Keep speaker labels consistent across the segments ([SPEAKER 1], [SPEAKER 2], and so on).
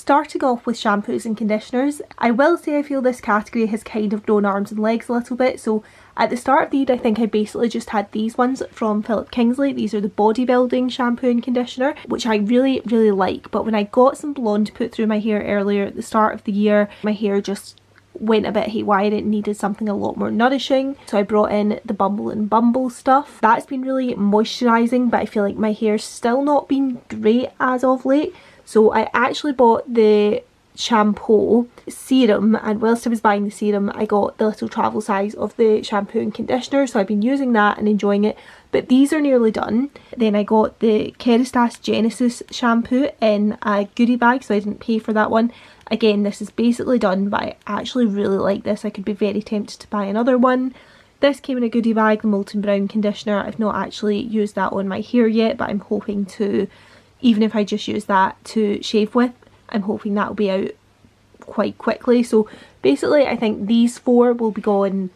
[SPEAKER 1] starting off with shampoos and conditioners, I will say I feel this category has kind of grown arms and legs a little bit. So at the start of the year, I think I basically just had these ones from Philip Kingsley. These are the bodybuilding shampoo and conditioner, which I really like. But when I got some blonde put through my hair earlier at the start of the year, my hair just went a bit haywire. It needed something a lot more nourishing, so I brought in the Bumble and Bumble stuff. That's been really moisturising, but I feel like my hair's still not been great as of late. So I actually bought the shampoo serum, and whilst I was buying the serum I got the little travel size of the shampoo and conditioner, so I've been using that and enjoying it. But these are nearly done. Then I got the Keats Genesis shampoo in a goodie bag, so I didn't pay for that one. Again, this is basically done, but I actually really like this. I could be very tempted to buy another one. This came in a goodie bag, the Molten Brown conditioner. I've not actually used that on my hair yet, but I'm hoping to, even if I just use that to shave with, I'm hoping that will be out quite quickly. So basically I think these four will be gone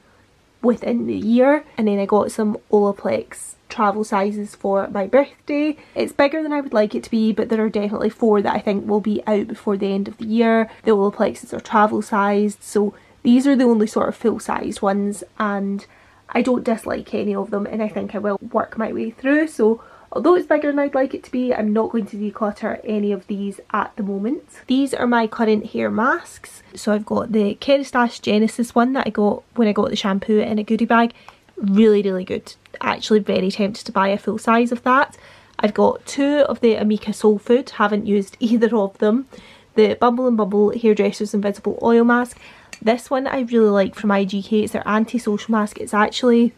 [SPEAKER 1] within the year. And then I got some Olaplex travel sizes for my birthday. It's bigger than I would like it to be, but there are definitely four that I think will be out before the end of the year. The Olaplexes are travel sized, so these are the only sort of full sized ones, and I don't dislike any of them, and I think I will work my way through. So although it's bigger than I'd like it to be, I'm not going to declutter any of these at the moment. These are my current hair masks. So I've got the Keats Genesis one that I got when I got the shampoo in a goodie bag. Really good. Actually very tempted to buy a full size of that. I've got two of the Amika Soul Food, haven't used either of them. The Bumble and Bumble Hairdresser's Invisible Oil Mask. This one I really like from IGK. It's their Anti-Social Mask. It's actually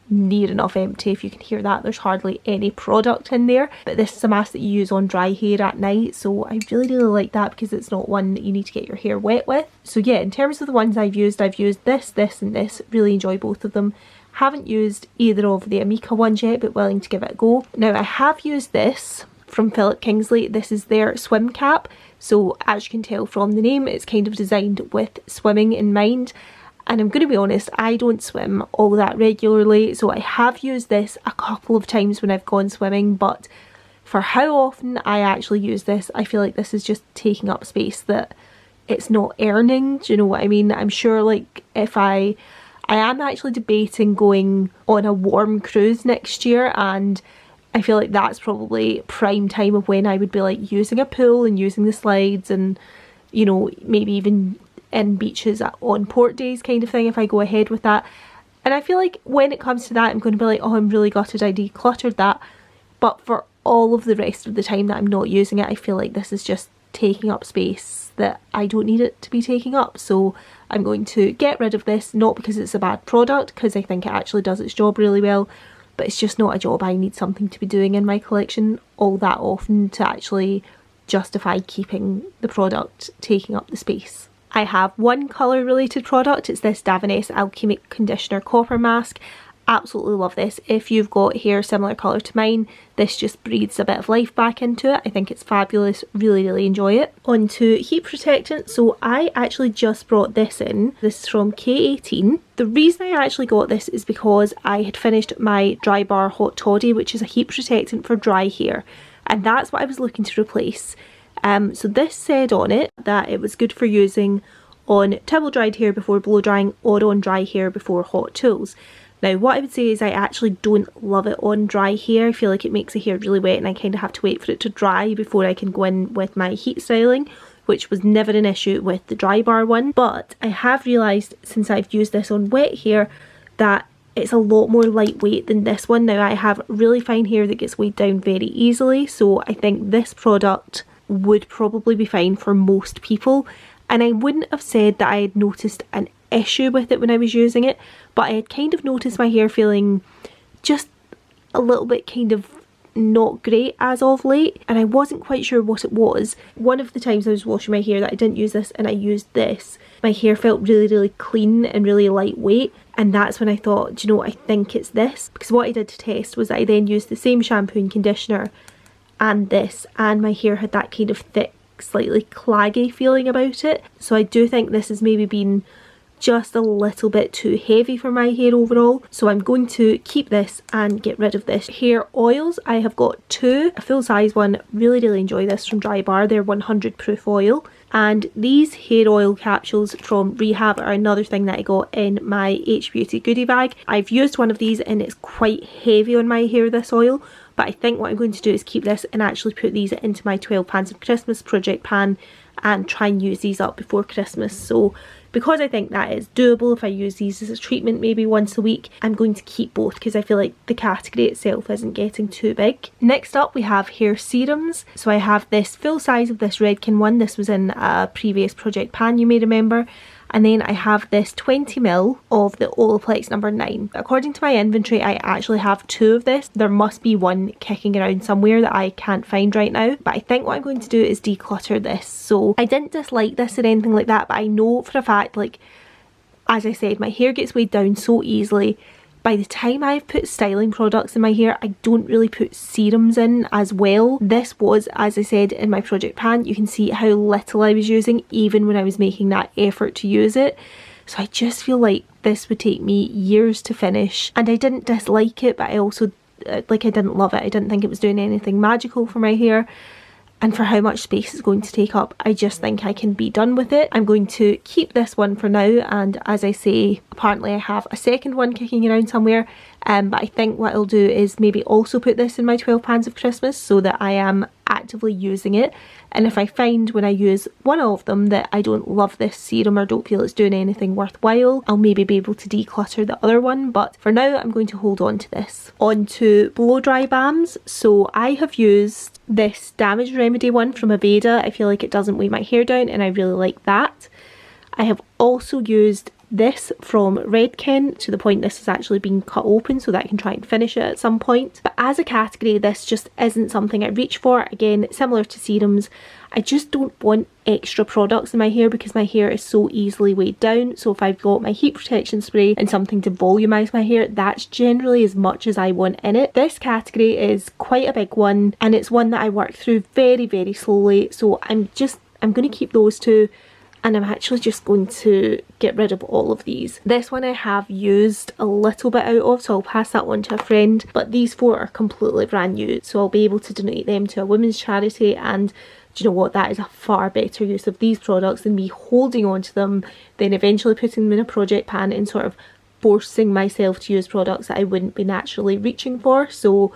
[SPEAKER 1] near enough empty, if you can hear that. There's hardly any product in there, but this is a mask that you use on dry hair at night, so I really like that because it's not one that you need to get your hair wet with. So yeah, in terms of the ones I've used this and this. Really enjoy both of them. Haven't used either of the Amika ones yet, but willing to give it a go. Now I have used this from Philip Kingsley. This is their swim cap, so as you can tell from the name, it's kind of designed with swimming in mind. And I'm going to be honest, I don't swim all that regularly, so I have used this a couple of times when I've gone swimming, but for how often I actually use this, I feel like this is just taking up space that it's not earning. Do you know what I mean? I'm sure like if I am actually debating going on a warm cruise next year, and I feel like that's probably prime time of when I would be like using a pool and using the slides, and you know, maybe even in beaches on port days kind of thing if I go ahead with that. And I feel like when it comes to that, I'm going to be like, oh, I'm really gutted I decluttered that. But for all of the rest of the time that I'm not using it, I feel like this is just taking up space that I don't need it to be taking up. So I'm going to get rid of this, not because it's a bad product, because I think it actually does its job really well, but it's just not a job I need something to be doing in my collection all that often to actually justify keeping the product taking up the space. I have one colour related product. It's this Davines Alchemy Conditioner Copper Mask. Absolutely love this. If you've got hair similar colour to mine, this just breathes a bit of life back into it. I think it's fabulous. Really enjoy it. On to heat protectant. So I actually just brought this in. This is from K18. The reason I actually got this is because I had finished my DryBar Hot Toddy, which is a heat protectant for dry hair, and that's what I was looking to replace. So this said on it that it was good for using on towel dried hair before blow drying or on dry hair before hot tools. Now what I would say is I actually don't love it on dry hair. I feel like it makes the hair really wet and I kind of have to wait for it to dry before I can go in with my heat styling, which was never an issue with the DryBar one. But I have realised since I've used this on wet hair that it's a lot more lightweight than this one. Now I have really fine hair that gets weighed down very easily, so I think this product would probably be fine for most people. And I wouldn't have said that I had noticed an issue with it when I was using it, but I had kind of noticed my hair feeling just a little bit kind of not great as of late, and I wasn't quite sure what it was. One of the times I was washing my hair that I didn't use this and I used this, my hair felt really clean and really lightweight, and that's when I thought, do you know what, I think it's this. Because what I did to test was I then used the same shampoo and conditioner and this, and my hair had that kind of thick, slightly claggy feeling about it. So I do think this has maybe been just a little bit too heavy for my hair overall, so I'm going to keep this and get rid of this. Hair oils, I have got two, a full size one, really enjoy this from DryBar, they're 100 proof oil. And these hair oil capsules from Rehab are another thing that I got in my H Beauty goodie bag. I've used one of these and it's quite heavy on my hair, this oil, but I think what I'm going to do is keep this and actually put these into my 12 pans of Christmas project pan and try and use these up before Christmas. So because I think that is doable, if I use these as a treatment maybe once a week, I'm going to keep both because I feel like the category itself isn't getting too big. Next up we have hair serums. So I have this full size of this Redken one. This was in a previous project pan, you may remember. And then I have this 20ml of the Olaplex number 9. According to my inventory, I actually have two of this. There must be one kicking around somewhere that I can't find right now. But I think what I'm going to do is declutter this. So I didn't dislike this or anything like that, but I know for a fact, like, as I said, my hair gets weighed down so easily. By the time I've put styling products in my hair, I don't really put serums in as well. This was, as I said, in my project pan. You can see how little I was using even when I was making that effort to use it. So I just feel like this would take me years to finish. And I didn't dislike it, but I also, I didn't love it. I didn't think it was doing anything magical for my hair. And for how much space it's going to take up, I just think I can be done with it. I'm going to keep this one for now, and as I say, apparently I have a second one kicking around somewhere, but I think what I'll do is maybe also put this in my 12 pans of Christmas so that I am actively using it. And if I find when I use one of them that I don't love this serum or don't feel it's doing anything worthwhile, I'll maybe be able to declutter the other one, but for now I'm going to hold on to this. On to blow dry balms. So I have used this Damage Remedy one from Aveda. I feel like it doesn't weigh my hair down and I really like that. I have also used this from Redken, to the point this has actually been cut open so that I can try and finish it at some point. But as a category, this just isn't something I reach for. Again, similar to serums, I just don't want extra products in my hair because my hair is so easily weighed down. So if I've got my heat protection spray and something to volumise my hair, that's generally as much as I want in it. This category is quite a big one and it's one that I work through very slowly. So I'm going to keep those two. And I'm actually just going to get rid of all of these. This one I have used a little bit out of, so I'll pass that one to a friend. But these four are completely brand new, so I'll be able to donate them to a women's charity. And do you know what? That is a far better use of these products than me holding on to them, then eventually putting them in a project pan and sort of forcing myself to use products that I wouldn't be naturally reaching for. So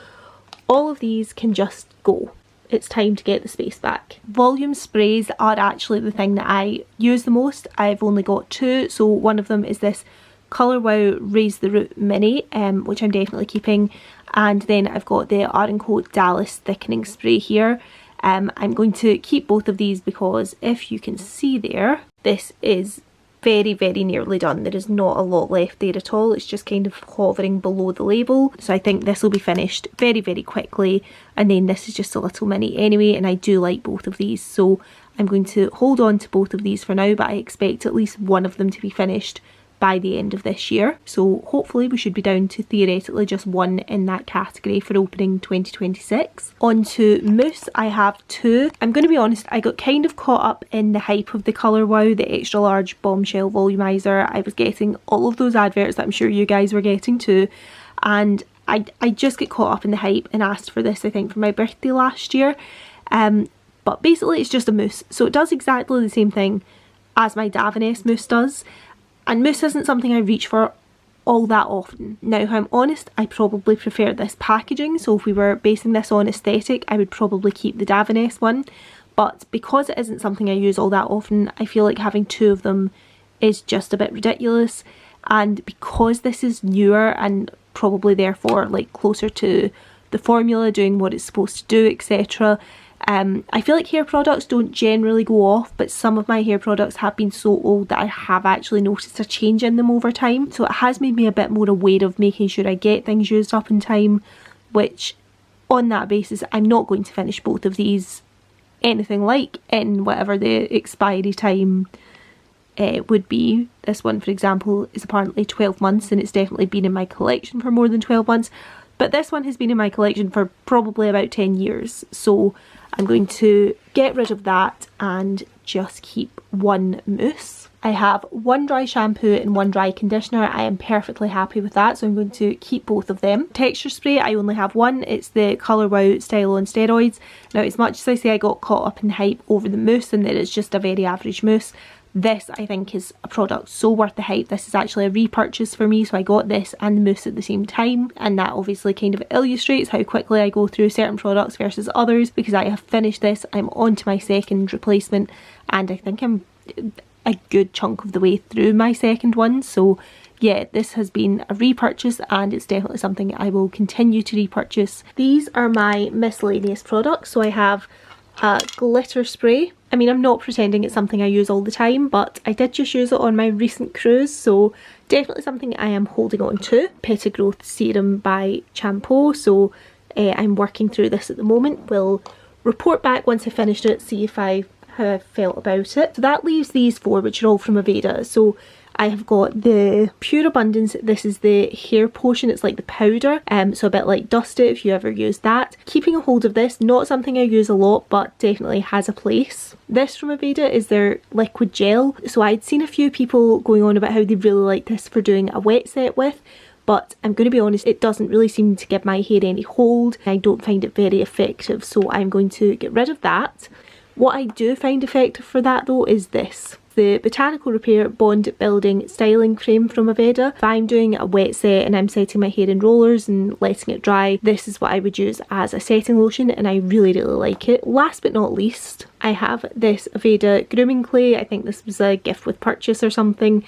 [SPEAKER 1] all of these can just go. It's time to get the space back. Volume sprays are actually the thing that I use the most. I've only got two, so one of them is this Colour Wow Raise the Root Mini, which I'm definitely keeping, and then I've got the Art & Co Dallas Thickening Spray here. I'm going to keep both of these because if you can see there, this is very nearly done. There is not a lot left there at all. It's just kind of hovering below the label. So I think this will be finished very quickly. And then this is just a little mini anyway, and I do like both of these. So I'm going to hold on to both of these for now, but I expect at least one of them to be finished by the end of this year. So hopefully we should be down to theoretically just one in that category for opening 2026. On to mousse, I have two. I'm going to be honest, I got kind of caught up in the hype of the Colour Wow, the extra large bombshell volumizer. I was getting all of those adverts that I'm sure you guys were getting too, and I just get caught up in the hype and asked for this, I think, for my birthday last year. But basically it's just a mousse, so it does exactly the same thing as my Davines mousse does. And mousse isn't something I reach for all that often. Now, if I'm honest, I probably prefer this packaging, so if we were basing this on aesthetic, I would probably keep the Davines one. But because it isn't something I use all that often, I feel like having two of them is just a bit ridiculous. And because this is newer and probably therefore like closer to the formula, doing what it's supposed to do, etc., I feel like hair products don't generally go off, but some of my hair products have been so old that I have actually noticed a change in them over time. So it has made me a bit more aware of making sure I get things used up in time, which on that basis I'm not going to finish both of these anything like in whatever the expiry time would be. This one, for example, is apparently 12 months and it's definitely been in my collection for more than 12 months. But this one has been in my collection for probably about 10 years. So I'm going to get rid of that and just keep one mousse. I have one dry shampoo and one dry conditioner. I am perfectly happy with that, so I'm going to keep both of them. Texture spray, I only have one. It's the Colour Wow Stylo on steroids. Now, as much as I say I got caught up in hype over the mousse and that it's just a very average mousse, this I think is a product so worth the hype. This is actually a repurchase for me, so I got this and the mousse at the same time, and that obviously kind of illustrates how quickly I go through certain products versus others, because I have finished this, I'm on to my second replacement, and I think I'm a good chunk of the way through my second one. So yeah, this has been a repurchase and it's definitely something I will continue to repurchase. These are my miscellaneous products. So I have a glitter spray. I mean, I'm not pretending it's something I use all the time, but I did just use it on my recent cruise, so definitely something I am holding on to. Pettigrowth Serum by Shampoos. So I'm working through this at the moment. We'll report back once I finished it, see if how I felt about it. So that leaves these four, which are all from Aveda. So I have got the Pure Abundance. This is the hair potion. It's like the powder, so a bit like Dust It if you ever use that. Keeping a hold of this, not something I use a lot, but definitely has a place. This from Aveda is their liquid gel. So I'd seen a few people going on about how they really like this for doing a wet set with, but I'm going to be honest, it doesn't really seem to give my hair any hold. I don't find it very effective, so I'm going to get rid of that. What I do find effective for that though is this. The Botanical Repair Bond Building Styling Cream from Aveda. If I'm doing a wet set and I'm setting my hair in rollers and letting it dry, this is what I would use as a setting lotion, and I really like it. Last but not least, I have this Aveda Grooming Clay. I think this was a gift with purchase or something.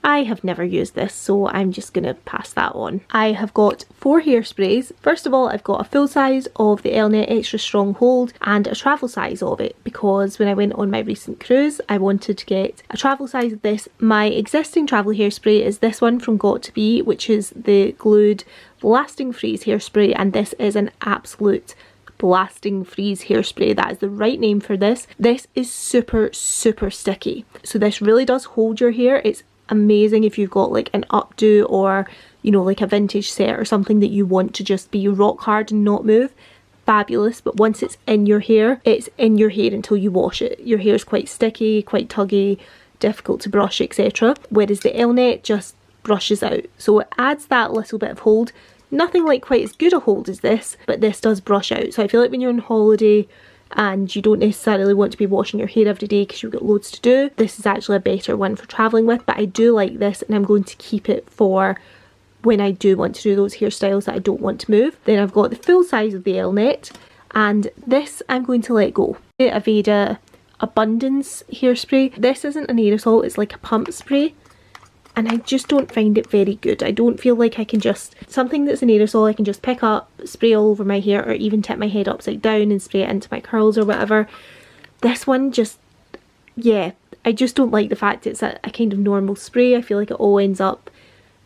[SPEAKER 1] I have never used this, so I'm just going to pass that on. I have got 4 hairsprays. First of all, I've got a full size of the Elnet Extra Strong Hold and a travel size of it, because when I went on my recent cruise, I wanted to get a travel size of this. My existing travel hairspray is this one from Got2b, which is the Glued Lasting Freeze hairspray, and this is an absolute blasting freeze hairspray. That is the right name for this. This is super sticky, so this really does hold your hair. It's amazing if you've got like an updo or, you know, like a vintage set or something that you want to just be rock hard and not move. Fabulous. But once it's in your hair, it's in your hair until you wash it. Your hair is quite sticky, quite tuggy, difficult to brush, etc. Whereas the Elnet just brushes out, so it adds that little bit of hold. Nothing like quite as good a hold as this, but this does brush out. So I feel like when you're on holiday and you don't necessarily want to be washing your hair every day because you've got loads to do, this is actually a better one for travelling with. But I do like this, and I'm going to keep it for when I do want to do those hairstyles that I don't want to move. Then I've got the full size of the Elnet, and this I'm going to let go. The Aveda Abundance hairspray. This isn't an aerosol, it's like a pump spray, and I just don't find it very good. I don't feel like I can just, something that's an aerosol I can just pick up, spray all over my hair, or even tip my head upside down and spray it into my curls or whatever. This one just, yeah, I just don't like the fact it's a kind of normal spray. I feel like it all ends up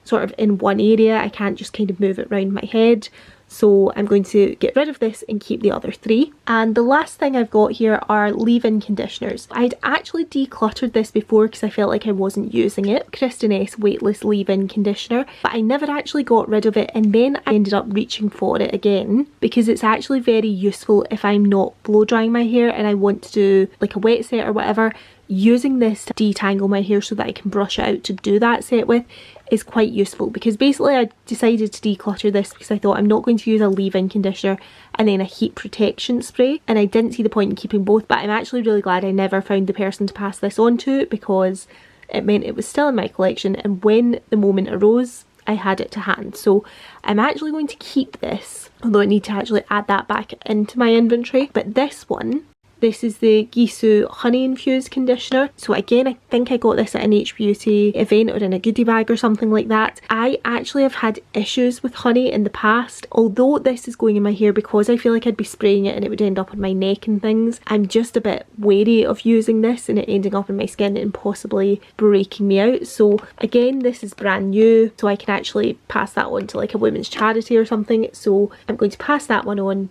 [SPEAKER 1] sort of in one area. I can't just kind of move it around my head. So I'm going to get rid of this and keep the other 3. And the last thing I've got here are leave-in conditioners. I'd actually decluttered this before because I felt like I wasn't using it. Kristen S Weightless Leave-In Conditioner. But I never actually got rid of it, and then I ended up reaching for it again because it's actually very useful if I'm not blow drying my hair and I want to do like a wet set or whatever. Using this to detangle my hair so that I can brush it out to do that set with is quite useful, because basically I decided to declutter this because I thought I'm not going to use a leave-in conditioner and then a heat protection spray, and I didn't see the point in keeping both. But I'm actually really glad I never found the person to pass this on to, because it meant it was still in my collection, and when the moment arose I had it to hand. So I'm actually going to keep this, although I need to actually add that back into my inventory. But this one, this is the Gisou Honey Infused Conditioner. So again, I think I got this at an H Beauty event or in a goodie bag or something like that. I actually have had issues with honey in the past. Although this is going in my hair, because I feel like I'd be spraying it and it would end up on my neck and things, I'm just a bit wary of using this and it ending up in my skin and possibly breaking me out. So again, this is brand new, so I can actually pass that on to like a women's charity or something. So I'm going to pass that one on.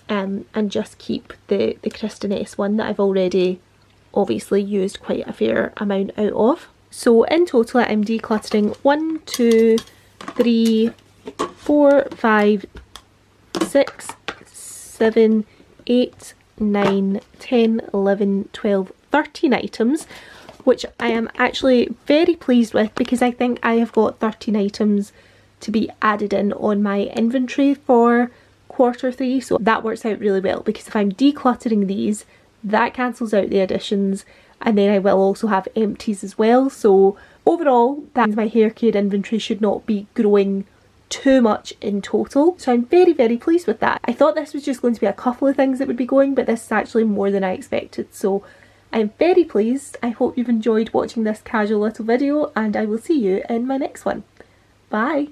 [SPEAKER 1] And just keep the Kristen S one that I've already obviously used quite a fair amount out of. So in total I'm decluttering 1, 2, 3, 4, 5, 6, 7, 8, 9, 10, 11, 12, 13 items which I am actually very pleased with because I think I have got 13 items to be added in on my inventory for Q3, so that works out really well because if I'm decluttering these, that cancels out the additions, and then I will also have empties as well. So overall, that means my hair care inventory should not be growing too much in total. So I'm very, very pleased with that. I thought this was just going to be a couple of things that would be going, but this is actually more than I expected. So I'm very pleased. I hope you've enjoyed watching this casual little video, and I will see you in my next one. Bye!